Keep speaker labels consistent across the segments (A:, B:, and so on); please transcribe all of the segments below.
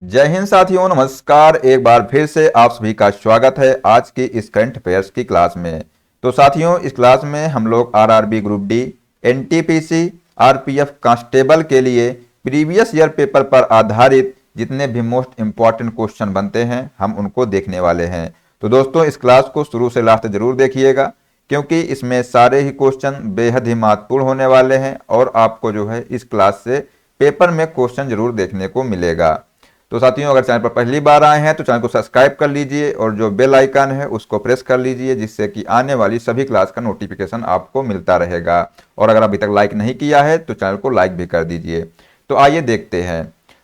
A: जय हिंद साथियों, नमस्कार। एक बार फिर से आप सभी का स्वागत है आज की इस करंट अफेयर्स की क्लास में। तो साथियों, इस क्लास में हम लोग RRB group D, NTPC, RPF constable के लिए प्रीवियस ईयर पेपर पर आधारित जितने भी मोस्ट इंपॉर्टेंट क्वेश्चन बनते हैं हम उनको देखने वाले हैं। तो दोस्तों, इस क्लास को शुरू से लास्ट जरूर देखिएगा, क्योंकि इसमें सारे ही क्वेश्चन बेहद ही महत्वपूर्ण होने वाले हैं और आपको जो है इस क्लास से पेपर में क्वेश्चन जरूर देखने को मिलेगा। तो साथियों, अगर चैनल पर पहली बार आए हैं तो चैनल को सब्सक्राइब कर लीजिए और जो बेल आइकन है उसको प्रेस कर लीजिए, जिससे कि आने वाली सभी क्लास का नोटिफिकेशन आपको मिलता रहेगा। और अगर अभी तक लाइक नहीं किया है तो चैनल को लाइक भी कर दीजिए। तो आइए देखते हैं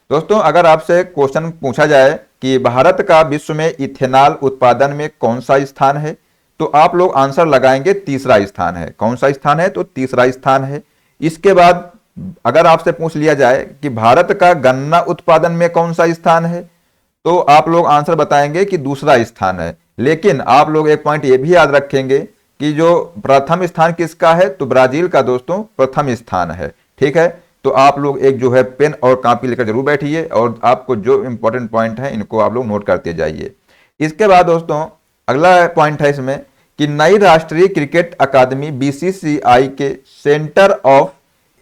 A: दोस्तों, अगर आपसे क्वेश्चन पूछा जाए कि भारत का विश्व में इथेनॉल उत्पादन में कौन सा स्थान है, तो आप लोग आंसर लगाएंगे तीसरा स्थान है। कौन सा स्थान है? तो तीसरा स्थान है। इसके बाद अगर आपसे पूछ लिया जाए कि भारत का गन्ना उत्पादन में कौन सा स्थान है, तो आप लोग आंसर बताएंगे कि दूसरा स्थान है। लेकिन आप लोग एक पॉइंट ये भी याद रखेंगे कि जो प्रथम स्थान किसका है, तो ब्राजील का दोस्तों प्रथम स्थान है। ठीक है, तो आप लोग एक जो है पेन और कॉपी लेकर जरूर बैठिए और आपको जो इंपॉर्टेंट पॉइंट है इनको आप लोग नोट करते जाइए। इसके बाद दोस्तों अगला पॉइंट है इसमें कि नई राष्ट्रीय क्रिकेट अकादमी बीसीसीआई के सेंटर ऑफ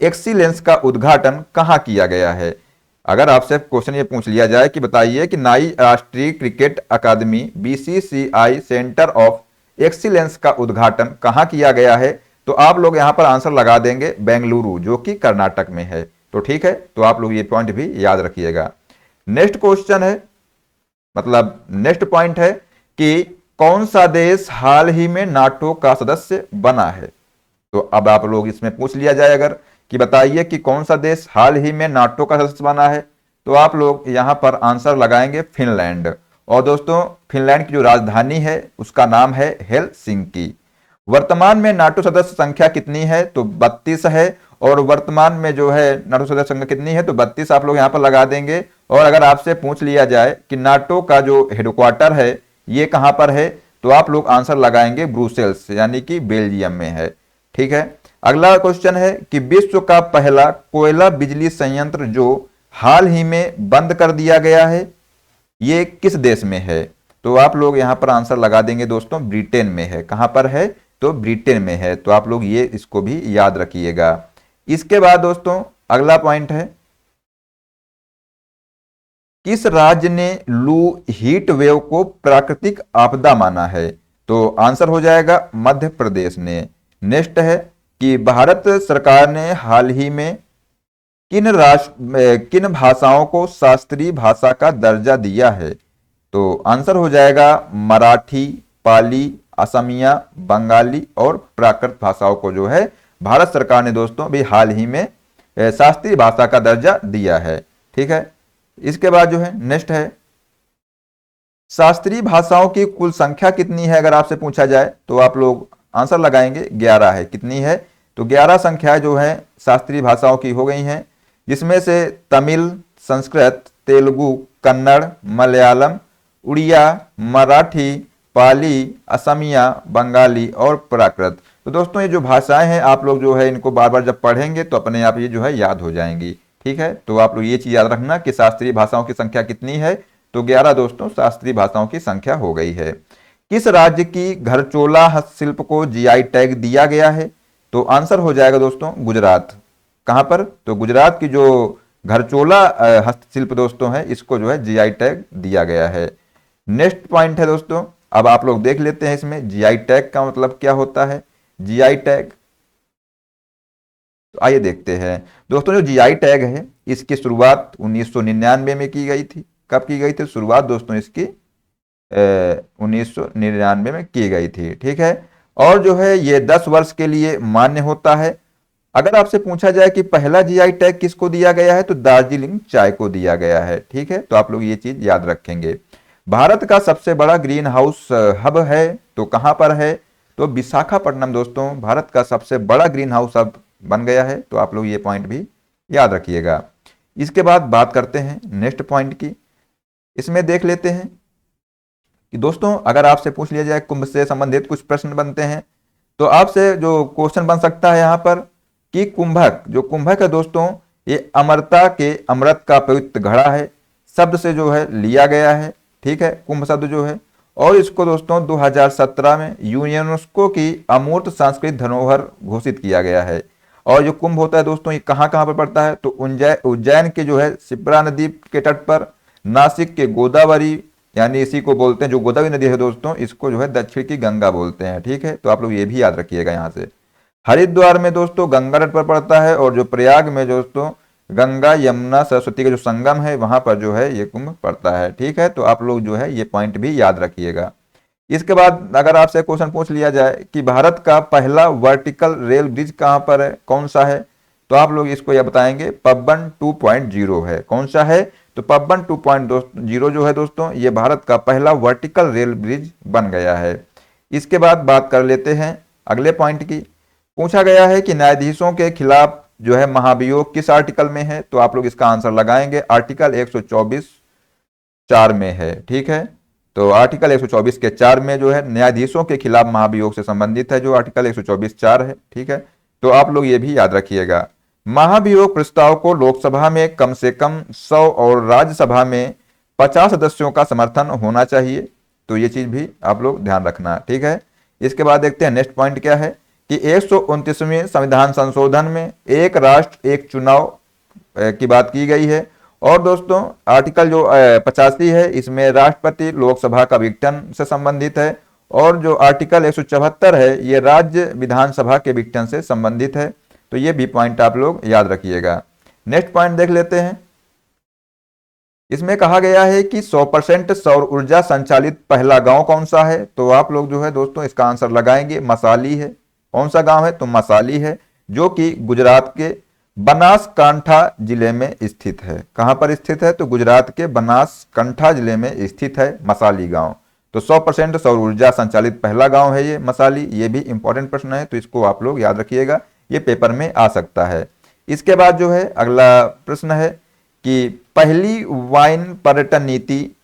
A: एक्सीलेंस का उद्घाटन कहां किया गया है। अगर आपसे क्वेश्चन ये पूछ लिया जाए कि बताइए कि नई राष्ट्रीय क्रिकेट अकादमी बीसीसीआई सेंटर ऑफ एक्सीलेंस का उद्घाटन कहां किया गया है, तो आप लोग यहां पर आंसर लगा देंगे बेंगलुरु, जो कि कर्नाटक में है। तो ठीक है, तो आप लोग ये पॉइंट भी याद रखिएगा। नेक्स्ट क्वेश्चन है, मतलब नेक्स्ट पॉइंट है कि कौन सा देश हाल ही में नाटो का सदस्य बना है। तो अब आप लोग इसमें पूछ लिया जाए अगर कि बताइए कि कौन सा देश हाल ही में नाटो का सदस्य बना है, तो आप लोग यहां पर आंसर लगाएंगे फिनलैंड। और दोस्तों, फिनलैंड की जो राजधानी है उसका नाम है हेलसिंकी। वर्तमान में नाटो सदस्य संख्या कितनी है, तो 32 है। और वर्तमान में जो है नाटो सदस्य संख्या कितनी है, तो 32 आप लोग यहां पर लगा देंगे। और अगर आपसे पूछ लिया जाए कि नाटो का जो हेडक्वार्टर है ये कहां पर है, तो आप लोग आंसर लगाएंगे ब्रुसेल्स, यानी कि बेल्जियम में है। ठीक है, अगला क्वेश्चन है कि विश्व का पहला कोयला बिजली संयंत्र जो हाल ही में बंद कर दिया गया है, ये किस देश में है। तो आप लोग यहां पर आंसर लगा देंगे दोस्तों ब्रिटेन में है। कहां पर है, तो ब्रिटेन में है। तो आप लोग ये इसको भी याद रखिएगा। इसके बाद दोस्तों अगला पॉइंट है, किस राज्य ने लू हीट वेव को प्राकृतिक आपदा माना है, तो आंसर हो जाएगा मध्य प्रदेश ने। नेक्स्ट है कि भारत सरकार ने हाल ही में किन भाषाओं को शास्त्रीय भाषा का दर्जा दिया है, तो आंसर हो जाएगा मराठी, पाली, असमिया, बंगाली और प्राकृत भाषाओं को जो है भारत सरकार ने दोस्तों भी हाल ही में शास्त्रीय भाषा का दर्जा दिया है। ठीक है, इसके बाद जो है नेक्स्ट है, शास्त्रीय भाषाओं की कुल संख्या कितनी है अगर आपसे पूछा जाए, तो आप लोग आंसर लगाएंगे 11 है। कितनी है, तो 11 संख्या जो है शास्त्रीय भाषाओं की हो गई हैं, जिसमें से तमिल, संस्कृत, तेलुगु, कन्नड़, मलयालम, उड़िया, मराठी, पाली, असमिया, बंगाली और प्राकृत। तो दोस्तों ये जो भाषाएं हैं आप लोग जो है इनको बार बार जब पढ़ेंगे तो अपने आप ये जो है याद हो जाएंगी। ठीक है, तो आप लोग ये चीज याद रखना कि शास्त्रीय भाषाओं की संख्या कितनी है, तो 11 दोस्तों शास्त्रीय भाषाओं की संख्या हो गई है। किस राज्य की घरचोला हस्तशिल्प को जीआई टैग दिया गया है, तो आंसर हो जाएगा दोस्तों गुजरात। कहां पर, तो गुजरात की जो घरचोला हस्तशिल्प दोस्तों है इसको जो है जीआई टैग दिया गया है। नेक्स्ट पॉइंट है दोस्तों, अब आप लोग देख लेते हैं इसमें जीआई टैग का मतलब क्या होता है। जीआई टैग, तो आइए देखते हैं दोस्तों। जो जीआई टैग है इसकी शुरुआत 1999 में की गई थी। कब की गई थी शुरुआत दोस्तों इसकी, 1999 में की गई थी। ठीक है, और जो है ये 10 वर्ष के लिए मान्य होता है। अगर आपसे पूछा जाए कि पहला जीआई टैग किसको दिया गया है, तो दार्जिलिंग चाय को दिया गया है। ठीक है, तो आप लोग ये चीज याद रखेंगे। भारत का सबसे बड़ा ग्रीन हाउस हब है, तो कहां पर है, तो विशाखापट्टनम दोस्तों भारत का सबसे बड़ा ग्रीन हाउस हब बन गया है। तो आप लोग ये पॉइंट भी याद रखिएगा। इसके बाद बात करते हैं नेक्स्ट पॉइंट की। इसमें देख लेते हैं कि दोस्तों अगर आपसे पूछ लिया जाए कुंभ से संबंधित कुछ प्रश्न बनते हैं, तो आपसे जो क्वेश्चन बन सकता है यहां पर कि कुंभक, जो कुंभक है दोस्तों ये अमरता के अमृत का पवित्र घड़ा है। शब्द से जो है लिया गया है, ठीक है, कुंभ शब्द जो है। और इसको दोस्तों 2017 में यूनेस्को की अमूर्त सांस्कृतिक धरोहर घोषित किया गया है। और जो कुंभ होता है दोस्तों, ये कहाँ कहाँ पर पड़ता है, तो उज्जैन के जो है शिप्रा नदी के तट पर, नासिक के गोदावरी, यानी इसी को बोलते हैं, जो गोदावरी नदी है दोस्तों, इसको जो है दक्षिण की गंगा बोलते हैं, ठीक है। तो आप लोग ये भी याद रखिएगा यहाँ से। हरिद्वार में दोस्तों गंगा तट पर पड़ता है, और जो प्रयाग में दोस्तों गंगा यमुना सरस्वती का जो संगम है वहां पर जो है ये कुंभ पड़ता है, ठीक है। तो आप लोग जो है ये पॉइंट भी याद रखिएगा। इसके बाद अगर आपसे क्वेश्चन पूछ लिया जाए कि भारत का पहला वर्टिकल रेल ब्रिज कहाँ पर है, कौन सा है, तो आप लोग इसको यह बताएंगे पबन 2.0 है। कौन सा है, तो पबन 2.0 जो है दोस्तों, ये भारत का पहला वर्टिकल रेल ब्रिज बन गया है। इसके बाद बात कर लेते हैं अगले पॉइंट की। पूछा गया है कि न्यायाधीशों के खिलाफ जो है महाभियोग किस आर्टिकल में है, तो आप लोग इसका आंसर लगाएंगे आर्टिकल 124(4) में है, ठीक है। तो आर्टिकल 124 के 4 में जो है न्यायाधीशों के खिलाफ महाभियोग से संबंधित है, जो आर्टिकल 124(4) है, ठीक है। तो आप लोग ये भी याद रखिएगा। महाभियोग प्रस्ताव को लोकसभा में कम से कम 100 और राज्यसभा में 50 सदस्यों का समर्थन होना चाहिए। तो ये चीज भी आप लोग ध्यान रखना, ठीक है। इसके बाद देखते हैं नेक्स्ट पॉइंट क्या है कि 129वें संविधान संशोधन में एक राष्ट्र एक चुनाव की बात की गई है। और दोस्तों आर्टिकल जो 85 है, इसमें राष्ट्रपति लोकसभा का विघटन से संबंधित है। और जो आर्टिकल 174 है, ये राज्य विधानसभा के विघटन से संबंधित है। तो ये भी पॉइंट आप लोग याद रखिएगा। नेक्स्ट पॉइंट देख लेते हैं। इसमें कहा गया है कि 100% सौर ऊर्जा संचालित पहला गांव कौन सा है, तो आप लोग जो है दोस्तों इसका आंसर लगाएंगे मसाली है। कौन सा गांव है, तो मसाली है, जो कि गुजरात के बनासकांठा जिले में स्थित है। कहां पर स्थित है, तो गुजरात के बनासकांठा जिले में स्थित है मसाली गांव। तो 100% सौर ऊर्जा संचालित पहला गांव है ये मसाली। ये भी इंपॉर्टेंट प्रश्न है, तो इसको आप लोग याद रखिएगा, ये पेपर में आ सकता है। इसके बाद जो है अगला प्रश्न है कि पहली वाइन पर्यटन नीति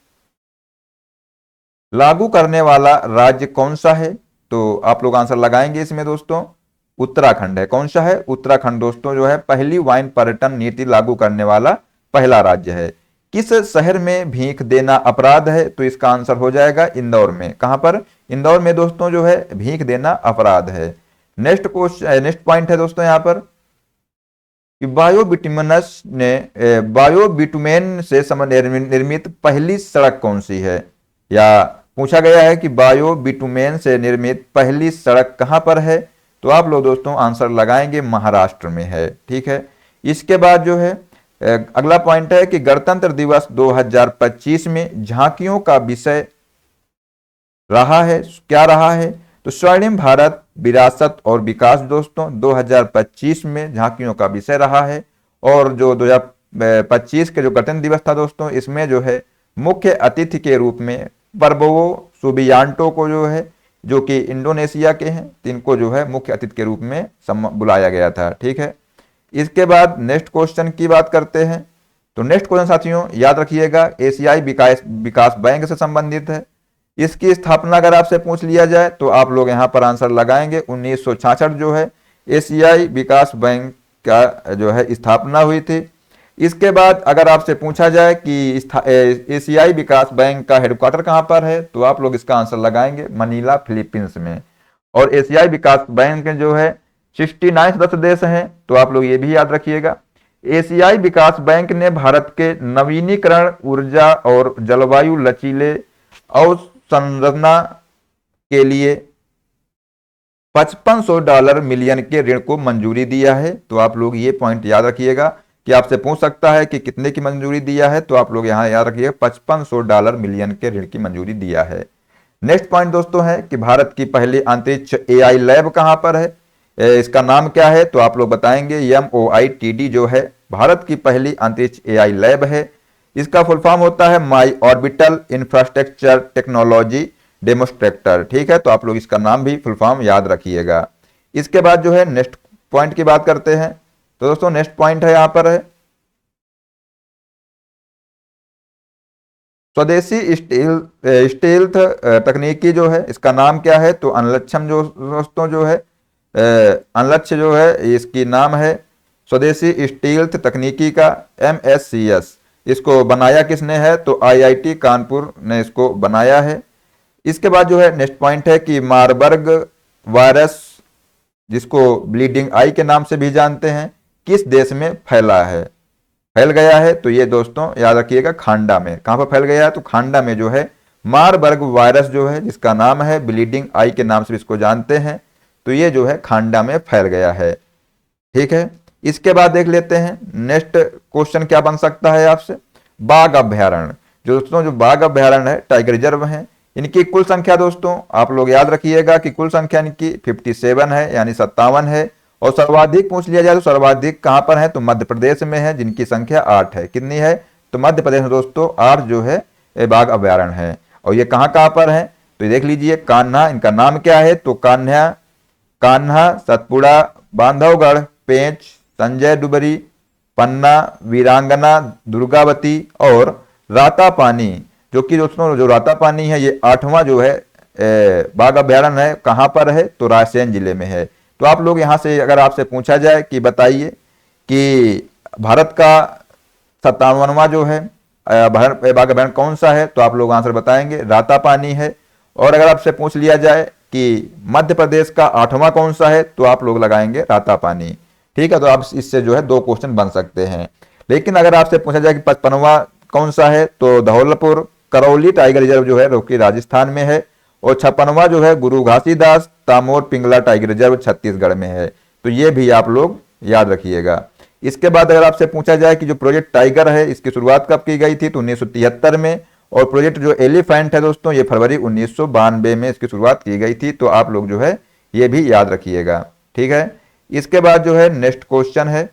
A: लागू करने वाला राज्य कौन सा है, तो आप लोग आंसर लगाएंगे इसमें दोस्तों उत्तराखंड है। कौन सा है, उत्तराखंड दोस्तों जो है पहली वाइन पर्यटन नीति लागू करने वाला पहला राज्य है। किस शहर में भीख देना अपराध है, तो इसका आंसर हो जाएगा इंदौर में। कहां पर, इंदौर में दोस्तों जो है भीख देना अपराध है। नेक्स्ट पॉइंट है दोस्तों यहां पर कि बायोबिटुमेन से निर्मित पहली सड़क कौन सी है, या पूछा गया है कि बायोबिटुमेन से निर्मित पहली सड़क कहां पर है, तो आप लोग दोस्तों आंसर लगाएंगे महाराष्ट्र में है, ठीक है। इसके बाद जो है अगला पॉइंट है कि गणतंत्र दिवस 2025 में झांकियों का विषय रहा है, क्या रहा है, तो स्वर्णिम भारत विरासत और विकास दोस्तों 2025 में झांकियों का विषय रहा है। और जो 2025 के जो गणतंत्र दिवस था दोस्तों, इसमें जो है मुख्य अतिथि के रूप में प्रबोवो सुबियांटो को जो है, जो कि इंडोनेशिया के हैं, तिनको जो है मुख्य अतिथि के रूप में बुलाया गया था, ठीक है। इसके बाद नेक्स्ट क्वेश्चन की बात करते हैं। तो नेक्स्ट क्वेश्चन साथियों याद रखिएगा एशियाई विकास बैंक से संबंधित है। इसकी स्थापना अगर आपसे पूछ लिया जाए तो आप लोग यहां पर आंसर लगाएंगे 1966 जो है एशियाई विकास बैंक का जो है स्थापना हुई थी। इसके बाद अगर आपसे पूछा जाए कि एशियाई विकास बैंक का हेडक्वार्टर कहां पर है, तो आप लोग इसका आंसर लगाएंगे मनीला फिलीपींस में। और एशियाई विकास बैंक जो है 69 सदस्य देश हैं, तो आप लोग ये भी याद रखिएगा। एशियाई विकास बैंक ने भारत के नवीनीकरण ऊर्जा और जलवायु लचीले अवसंरचना के लिए $5500 मिलियन के ऋण को मंजूरी दिया है। तो आप लोग ये पॉइंट याद रखिएगा कि आपसे पूछ सकता है कि कितने की मंजूरी दिया है, तो आप लोग यहां याद रखिएगा $5500 मिलियन के ऋण की मंजूरी दिया है। नेक्स्ट पॉइंट दोस्तों है कि भारत की पहली अंतरिक्ष एआई लैब कहां पर है, इसका नाम क्या है, तो आप लोग बताएंगे MOITD जो है भारत की पहली अंतरिक्ष एआई लैब है। इसका फुल फॉर्म होता है माई ऑर्बिटल इंफ्रास्ट्रक्चर टेक्नोलॉजी डेमोस्ट्रेक्टर, ठीक है। तो आप लोग इसका नाम भी फुल फॉर्म याद रखिएगा। इसके बाद जो है नेक्स्ट पॉइंट की बात करते हैं। तो दोस्तों नेक्स्ट पॉइंट है यहां पर है स्वदेशी स्टील्थ तकनीकी जो है इसका नाम क्या है, तो अनलक्षम जो दोस्तों जो है अनलक्ष्य जो है इसकी नाम है स्वदेशी स्टील्थ तकनीकी का MSCS। इसको बनाया किसने है, तो आईआईटी कानपुर ने इसको बनाया है। इसके बाद जो है नेक्स्ट पॉइंट है कि मारबर्ग वायरस, जिसको ब्लीडिंग आई के नाम से भी जानते हैं, किस देश में फैला है, फैल गया है, तो ये दोस्तों याद रखिएगा खांडा में। कहां पर फैल गया है, तो खांडा में जो है मारबर्ग वायरस जो है, जिसका नाम है ब्लीडिंग आई के नाम से इसको जानते हैं, तो ये जो है खांडा में फैल गया है। ठीक है, इसके बाद देख लेते हैं नेक्स्ट क्वेश्चन क्या बन सकता है आपसे। बाघ अभ्यारण्य, जो दोस्तों जो बाघ अभ्यारण्य है, टाइगर रिजर्व है, इनकी कुल संख्या दोस्तों आप लोग याद रखिएगा कि कुल संख्या इनकी 57 है, यानी 57 है। और सर्वाधिक पूछ लिया जाए तो सर्वाधिक कहां पर है, तो मध्य प्रदेश में है, जिनकी संख्या 8 है। कितनी है, तो मध्य प्रदेश में दोस्तों 8 जो है बाघ अभ्यारण्य है। और ये कहां कहां पर है, तो ये देख लीजिए। कान्हा, इनका नाम क्या है, तो कान्हा, सतपुड़ा, बांधवगढ़, पेंच, संजय डुबरी, पन्ना, वीरांगना, दुर्गावती और रातापानी, जो कि दोस्तों जो रातापानी है ये 8वां जो है बाघ अभ्यारण्य है। कहां पर है, तो रायसेन जिले में है। तो आप लोग यहां से अगर आपसे पूछा जाए कि बताइए कि भारत का 57वां जो है बाघ अभ्यारण्य कौन सा है, तो आप लोग आंसर बताएंगे रातापानी है। और अगर आपसे पूछ लिया जाए कि मध्य प्रदेश का 8वां कौन सा है, तो आप लोग लगाएंगे रातापानी। ठीक है, तो आप इससे जो है 2 क्वेश्चन बन सकते हैं। लेकिन अगर आपसे पूछा जाए कि 55वां कौन सा है, तो धौलपुर करौली टाइगर रिजर्व जो है, जो कि राजस्थान में है। और 56वां जो है गुरु घासीदास तामोर पिंगला टाइगर रिजर्व छत्तीसगढ़ में है। तो ये भी आप लोग याद रखिएगा। इसके बाद अगर आपसे पूछा जाए कि जो प्रोजेक्ट टाइगर है, इसकी शुरुआत कब की गई थी, तो 1973 में। और प्रोजेक्ट जो एलिफेंट है दोस्तों, ये फरवरी 1992 में इसकी शुरुआत की गई थी। तो आप लोग जो है ये भी याद रखिएगा। ठीक है, इसके बाद जो है नेक्स्ट क्वेश्चन है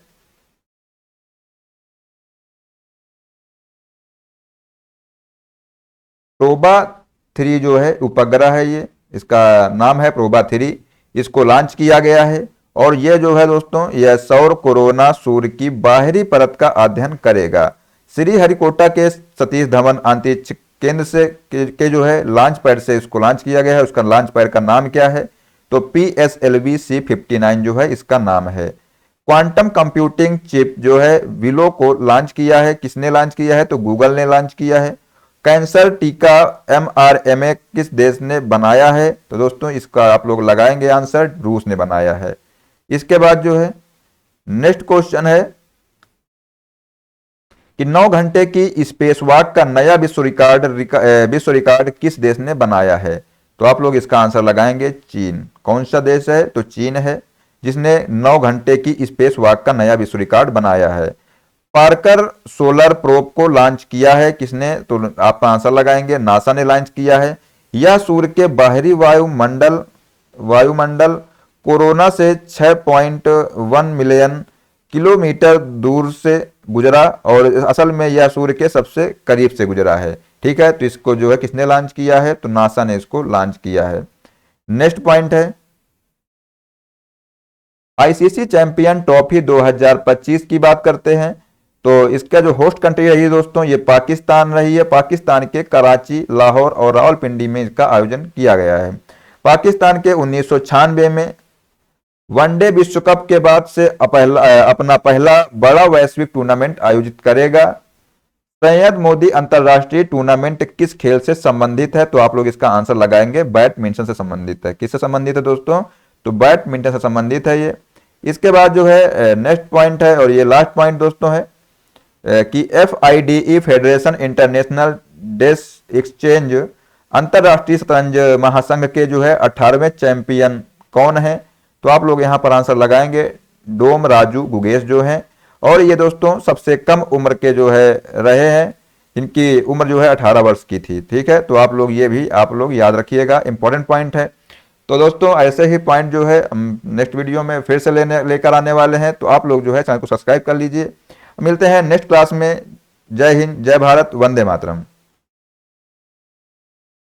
A: प्रोबा 3 जो है उपग्रह है, ये इसका नाम है प्रोबा 3। इसको लॉन्च किया गया है। और ये जो है दोस्तों यह सौर कोरोना सूर्य की बाहरी परत का अध्ययन करेगा। श्रीहरिकोटा के सतीश धवन अंतरिक्ष केंद्र से के जो है लॉन्च पैड से इसको लॉन्च किया गया है। उसका लॉन्च पैड का नाम क्या है, तो PSLV C59 जो है इसका नाम है। क्वांटम कंप्यूटिंग चिप जो है विलो को लॉन्च किया है। किसने लॉन्च किया है, तो गूगल ने लॉन्च किया है। कैंसर टीका mRNA किस देश ने बनाया है, तो दोस्तों इसका आप लोग लगाएंगे आंसर, रूस ने बनाया है। इसके बाद जो है नेक्स्ट क्वेश्चन है कि 9 घंटे की स्पेस वॉक का नया विश्व रिकॉर्ड किस देश ने बनाया है, तो आप लोग इसका आंसर लगाएंगे चीन। कौन सा देश है, तो चीन है, जिसने 9 घंटे की स्पेस वॉक का नया विश्व रिकॉर्ड बनाया है। पार्कर सोलर प्रोब को लॉन्च किया है किसने, तो आप आंसर लगाएंगे नासा ने लॉन्च किया है। यह सूर्य के बाहरी वायुमंडल कोरोना से 6.1 मिलियन किलोमीटर दूर से गुजरा, और असल में यह सूर्य के सबसे करीब से गुजरा है। ठीक है, तो इसको जो है किसने लॉन्च किया है, तो नासा ने इसको लॉन्च किया है। नेक्स्ट पॉइंट है आईसीसी चैंपियन ट्रॉफी 2025 की बात करते हैं। तो इसका जो होस्ट कंट्री रही है दोस्तों, ये पाकिस्तान रही है। पाकिस्तान के कराची, लाहौर और रावलपिंडी में इसका आयोजन किया गया है। पाकिस्तान के 1996 में वनडे विश्व कप के बाद से अपना पहला बड़ा वैश्विक टूर्नामेंट आयोजित करेगा। सैयद मोदी अंतरराष्ट्रीय टूर्नामेंट किस खेल से संबंधित है, तो आप लोग इसका आंसर लगाएंगे बैडमिंटन से संबंधित है। किससे संबंधित है दोस्तों, तो बैडमिंटन से संबंधित है ये। इसके बाद जो है नेक्स्ट पॉइंट है, और ये लास्ट पॉइंट दोस्तों है कि FIDE फेडरेशन इंटरनेशनल डेस एक्सचेंज अंतरराष्ट्रीय शतरंज महासंघ के जो है 18वें चैंपियन कौन है, तो आप लोग यहां पर आंसर लगाएंगे डोम राजू गुगेश जो हैं। और ये दोस्तों सबसे कम उम्र के जो है रहे हैं, इनकी उम्र जो है 18 वर्ष की थी। ठीक है, तो आप लोग ये भी आप लोग याद रखिएगा, इंपॉर्टेंट पॉइंट है। तो दोस्तों ऐसे ही पॉइंट जो है हम नेक्स्ट वीडियो में फिर से लेकर आने वाले हैं। तो आप लोग जो है चैनल को सब्सक्राइब कर लीजिए। मिलते हैं नेक्स्ट क्लास में। जय हिंद, जय भारत, वंदे मातरम।